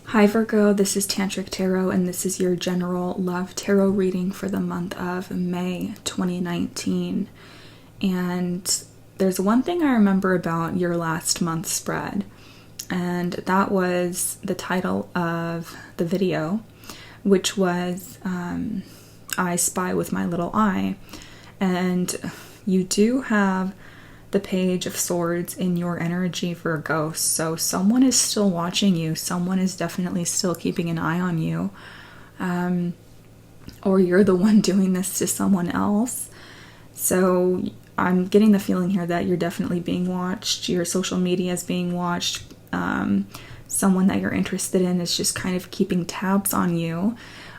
Hi Virgo, this is Tantric Tarot and this is your general love tarot reading for the month of May 2019. And there's one thing I remember about your last month's spread, and that was the title of the video, which was I Spy with My Little Eye. And you do have the Page of Swords in your energy, Virgo, so someone is still watching you. Someone is definitely still keeping an eye on you, or you're the one doing this to someone else. So I'm getting the feeling here that you're definitely being watched. Your social media is being watched. Someone that you're interested in is just kind of keeping tabs on you.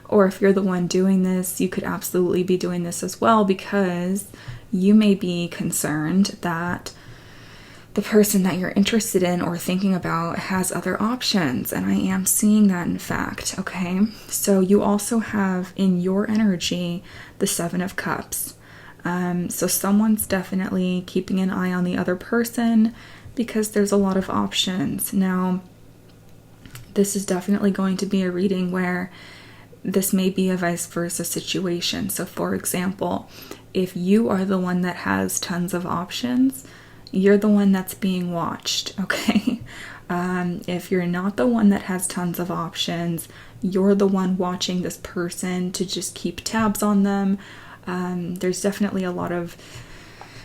Or if you're the one doing this, you could absolutely be doing this as well, because you may be concerned that the person that you're interested in or thinking about has other options. And I am seeing that, in fact, okay? So you also have in your energy the Seven of Cups. So someone's definitely keeping an eye on the other person because there's a lot of options. Now, this is definitely going to be a reading where this may be a vice versa situation. So for example, if you are the one that has tons of options, you're the one that's being watched, okay? If you're not the one that has tons of options, you're the one watching this person to just keep tabs on them. There's definitely a lot of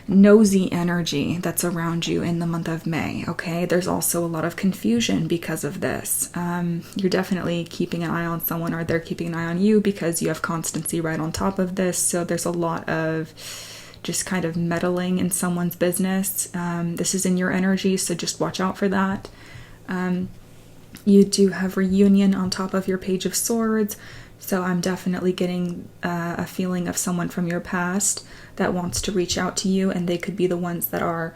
nosy energy that's around you in the month of May, okay? There's also a lot of confusion because of this. You're definitely keeping an eye on someone, or they're keeping an eye on you because you have constancy right on top of this. So there's a lot of just kind of meddling in someone's business. This is in your energy, so just watch out for that. You do have reunion on top of your Page of Swords. So I'm definitely getting a feeling of someone from your past that wants to reach out to you, and they could be the ones that are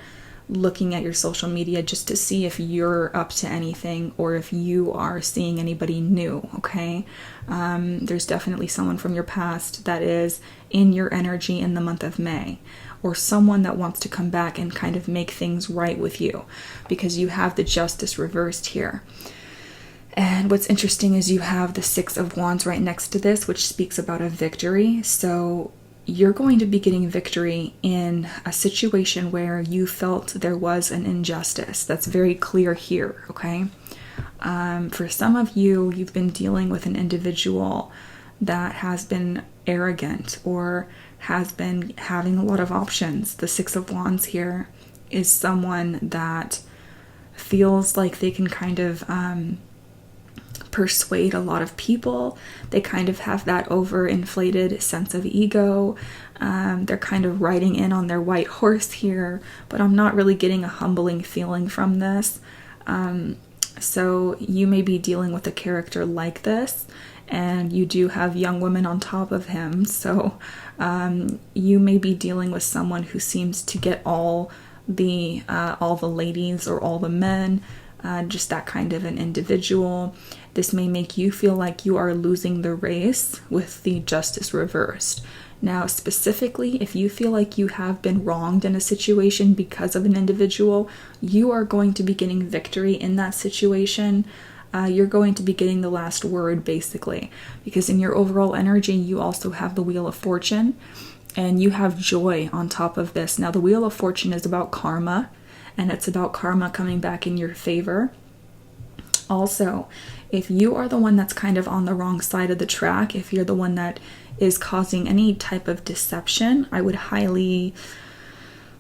looking at your social media just to see if you're up to anything or if you are seeing anybody new, okay? There's definitely someone from your past that is in your energy in the month of May, or someone that wants to come back and kind of make things right with you, because you have the Justice reversed here. And what's interesting is you have the Six of Wands right next to this, which speaks about a victory. So you're going to be getting victory in a situation where you felt there was an injustice. That's very clear here, okay? For some of you, you've been dealing with an individual that has been arrogant or has been having a lot of options. The Six of Wands here is someone that feels like they can kind of persuade a lot of people. They kind of have that overinflated sense of ego. They're kind of riding in on their white horse here, but I'm not really getting a humbling feeling from this. So you may be dealing with a character like this, and you do have young women on top of him. So you may be dealing with someone who seems to get all the ladies or all the men, just that kind of an individual. This may make you feel like you are losing the race with the Justice reversed. Now, specifically, if you feel like you have been wronged in a situation because of an individual, you are going to be getting victory in that situation. You're going to be getting the last word, basically, because in your overall energy, you also have the Wheel of Fortune, and you have joy on top of this. Now, the Wheel of Fortune is about karma, and it's about karma coming back in your favor. Also, if you are the one that's kind of on the wrong side of the track, if you're the one that is causing any type of deception, I would highly,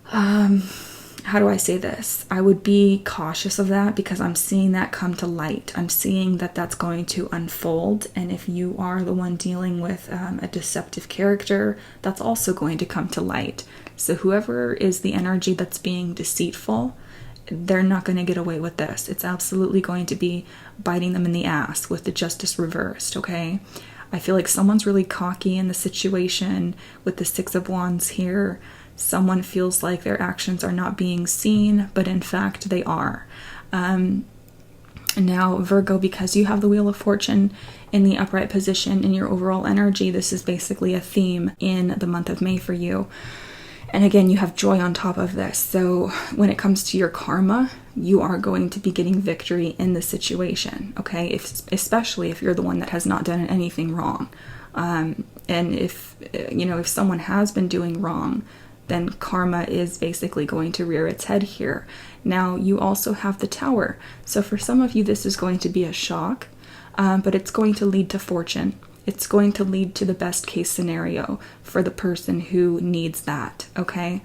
how do I say this? I would be cautious of that, because I'm seeing that come to light. I'm seeing that that's going to unfold. And if you are the one dealing with a deceptive character, that's also going to come to light. So whoever is the energy that's being deceitful, they're not going to get away with this. It's absolutely going to be biting them in the ass with the Justice reversed, okay? I feel like someone's really cocky in the situation with the Six of Wands here. Someone feels like their actions are not being seen, but in fact they are. Now, Virgo, because you have the Wheel of Fortune in the upright position in your overall energy, this is basically a theme in the month of May for you. And again, you have joy on top of this. So when it comes to your karma, you are going to be getting victory in the situation, okay? Especially if you're the one that has not done anything wrong. And if someone has been doing wrong, then karma is basically going to rear its head here. Now, you also have the Tower. So for some of you, this is going to be a shock, but it's going to lead to fortune. It's going to lead to the best case scenario for the person who needs that, okay?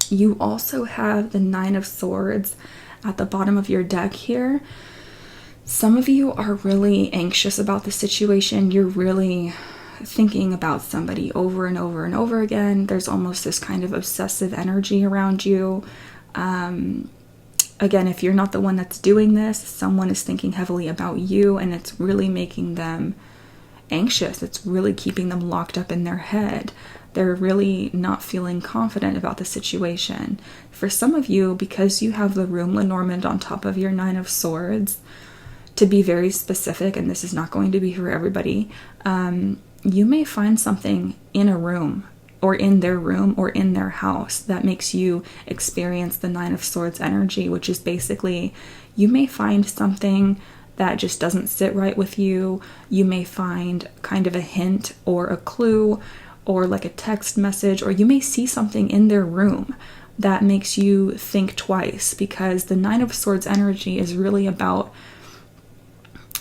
You also have the Nine of Swords at the bottom of your deck here. Some of you are really anxious about the situation. You're really thinking about somebody over and over and over again. There's almost this kind of obsessive energy around you. Again, if you're not the one that's doing this, someone is thinking heavily about you, and it's really making them anxious. It's really keeping them locked up in their head. They're really not feeling confident about the situation. For some of you, because you have the room Lenormand on top of your Nine of Swords, to be very specific, and this is not going to be for everybody, you may find something in a room or in their room or in their house that makes you experience the Nine of Swords energy, which is basically you may find something that just doesn't sit right with you. You may find kind of a hint or a clue or like a text message, or you may see something in their room that makes you think twice, because the Nine of Swords energy is really about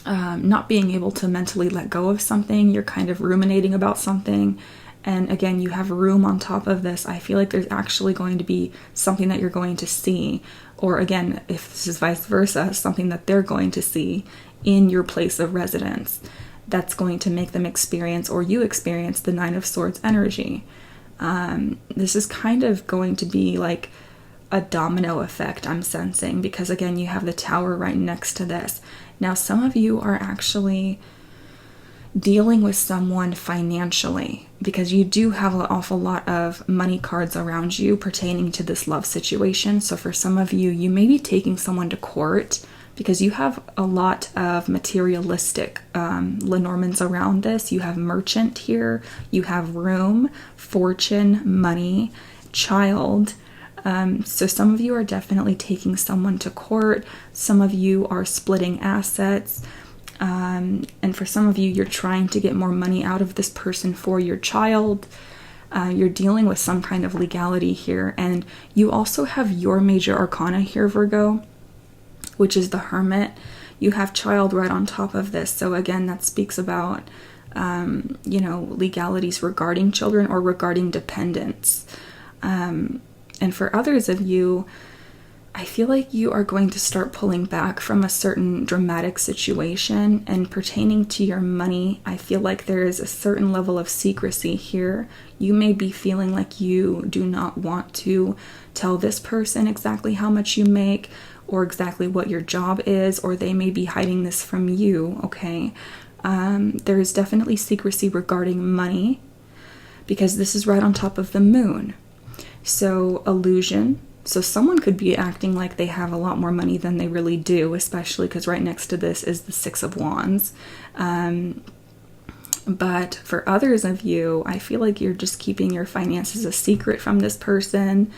not being able to mentally let go of something. You're kind of ruminating about something. And again, you have room on top of this. I feel like there's actually going to be something that you're going to see. Or again, if this is vice versa, something that they're going to see in your place of residence that's going to make them experience, or you experience, the Nine of Swords energy. This is kind of going to be like a domino effect, I'm sensing, because again, you have the Tower right next to this. Now, some of you are actually dealing with someone financially, because you do have an awful lot of money cards around you pertaining to this love situation. So for some of you, you may be taking someone to court because you have a lot of materialistic Lenormands around this. You have merchant here, you have room, fortune, money, child. So some of you are definitely taking someone to court. Some of you are splitting assets. And for some of you, you're trying to get more money out of this person for your child. You're dealing with some kind of legality here. And you also have your major arcana here, Virgo, which is the Hermit. You have child right on top of this. So again, that speaks about, legalities regarding children or regarding dependence. And for others of you, I feel like you are going to start pulling back from a certain dramatic situation, and pertaining to your money, I feel like there is a certain level of secrecy here. You may be feeling like you do not want to tell this person exactly how much you make or exactly what your job is, or they may be hiding this from you, okay? There is definitely secrecy regarding money, because this is right on top of the Moon. So illusion. So someone could be acting like they have a lot more money than they really do, especially because right next to this is the Six of Wands. But for others of you, I feel like you're just keeping your finances a secret from this person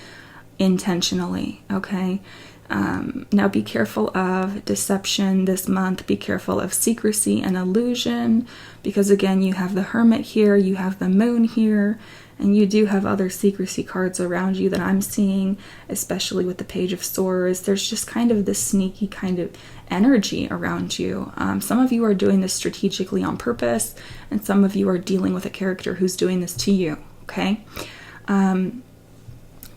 intentionally, okay? Now be careful of deception this month. Be careful of secrecy and illusion, because again, you have the Hermit here, you have the Moon here, and you do have other secrecy cards around you that I'm seeing, especially with the Page of Swords. There's just kind of this sneaky kind of energy around you. Some of you are doing this strategically on purpose, and some of you are dealing with a character who's doing this to you, okay?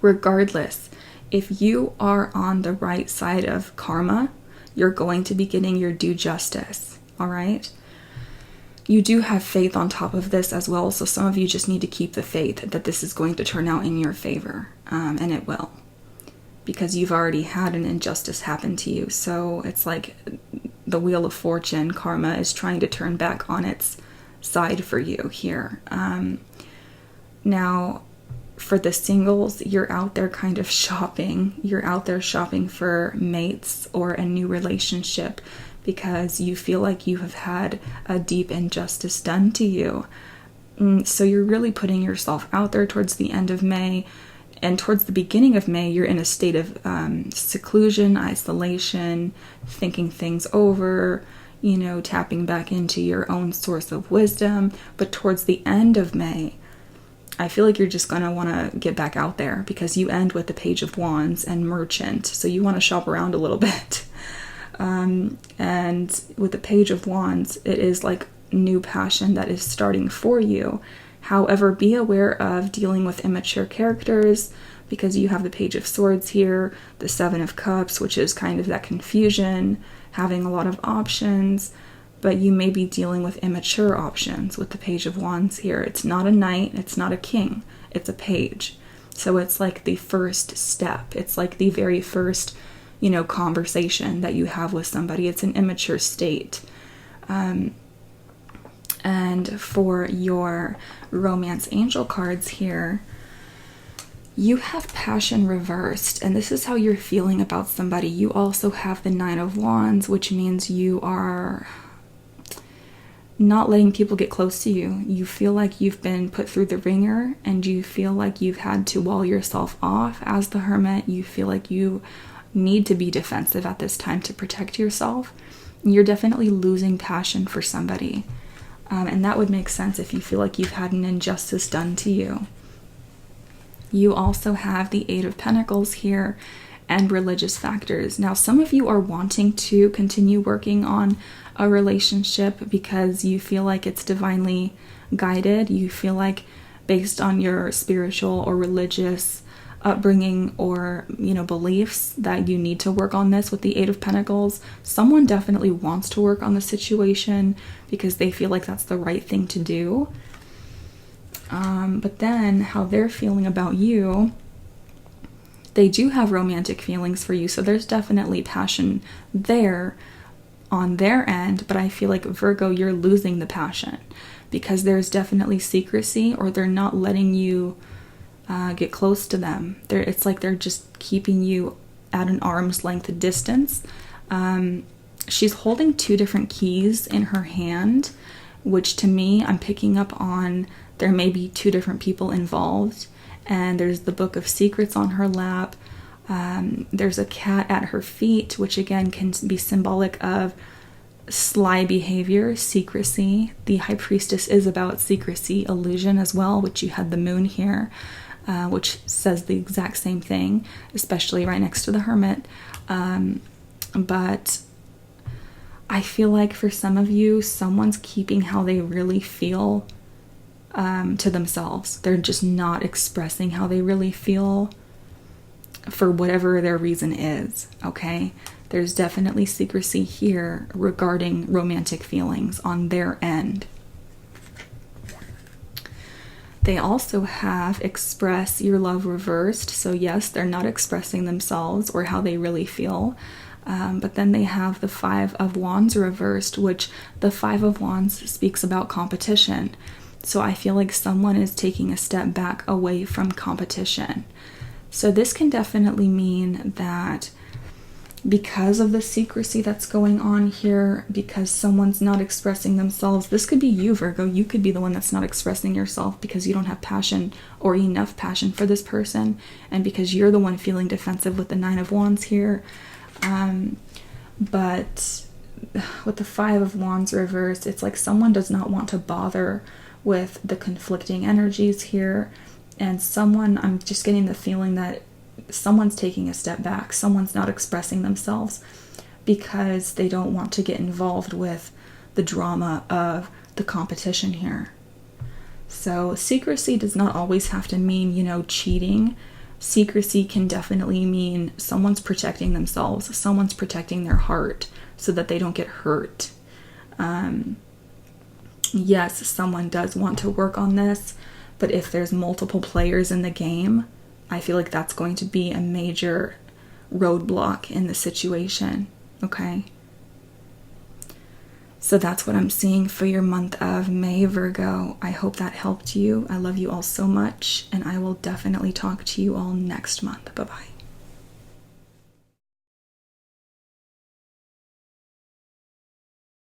Regardless, if you are on the right side of karma, you're going to be getting your due justice, all right? You do have faith on top of this as well, so some of you just need to keep the faith that this is going to turn out in your favor, and it will, because you've already had an injustice happen to you. So it's like the Wheel of Fortune, karma is trying to turn back on its side for you here. Now, for the singles, you're out there kind of shopping. You're out there shopping for mates or a new relationship, because you feel like you have had a deep injustice done to you. So you're really putting yourself out there towards the end of May. And towards the beginning of May, you're in a state of seclusion, isolation, thinking things over, tapping back into your own source of wisdom. But towards the end of May, I feel like you're just going to want to get back out there, because you end with the Page of Wands and Merchant. So you want to shop around a little bit. And with the Page of Wands, it is like new passion that is starting for you. However, be aware of dealing with immature characters, because you have the Page of Swords here, the Seven of Cups, which is kind of that confusion, having a lot of options, but you may be dealing with immature options with the Page of Wands here. It's not a knight, it's not a king, it's a page. So it's like the first step. It's like the very first, conversation that you have with somebody. It's an immature state. And for your romance angel cards here, you have passion reversed, and this is how you're feeling about somebody. You also have the Nine of Wands, which means you are not letting people get close to you. You feel like you've been put through the ringer, and you feel like you've had to wall yourself off as the Hermit. You feel like you need to be defensive at this time to protect yourself. You're definitely losing passion for somebody. And that would make sense if you feel like you've had an injustice done to you. You also have the Eight of Pentacles here and religious factors. Now, some of you are wanting to continue working on a relationship because you feel like it's divinely guided. You feel like, based on your spiritual or religious upbringing or beliefs, that you need to work on this with the Eight of Pentacles. Someone definitely wants to work on the situation because they feel like that's the right thing to do. But then how they're feeling about you, they do have romantic feelings for you, so there's definitely passion there on their end. But I feel like, Virgo, you're losing the passion because there's definitely secrecy, or they're not letting you get close to them. It's like they're just keeping you at an arm's length distance. She's holding two different keys in her hand, which to me, I'm picking up on there may be two different people involved. And there's the Book of Secrets on her lap. There's a cat at her feet, which again can be symbolic of sly behavior, secrecy. The High Priestess is about secrecy, illusion as well, which you had the Moon here, which says the exact same thing, especially right next to the Hermit. But I feel like for some of you, someone's keeping how they really feel to themselves. They're just not expressing how they really feel for whatever their reason is, okay? There's definitely secrecy here regarding romantic feelings on their end. They also have express your love reversed. So yes, they're not expressing themselves or how they really feel. But then they have the Five of Wands reversed, which the Five of Wands speaks about competition. So I feel like someone is taking a step back away from competition. So this can definitely mean that because of the secrecy that's going on here, because someone's not expressing themselves, this could be you, Virgo. You could be the one that's not expressing yourself because you don't have passion or enough passion for this person, and because you're the one feeling defensive with the Nine of Wands here. But with the Five of Wands reversed, it's like someone does not want to bother with the conflicting energies here, and I'm just getting the feeling that someone's taking a step back. Someone's not expressing themselves because they don't want to get involved with the drama of the competition here. So secrecy does not always have to mean, cheating. Secrecy can definitely mean someone's protecting themselves. Someone's protecting their heart so that they don't get hurt. Yes, someone does want to work on this, but if there's multiple players in the game, I feel like that's going to be a major roadblock in the situation, okay? So that's what I'm seeing for your month of May, Virgo. I hope that helped you. I love you all so much, and I will definitely talk to you all next month. Bye-bye.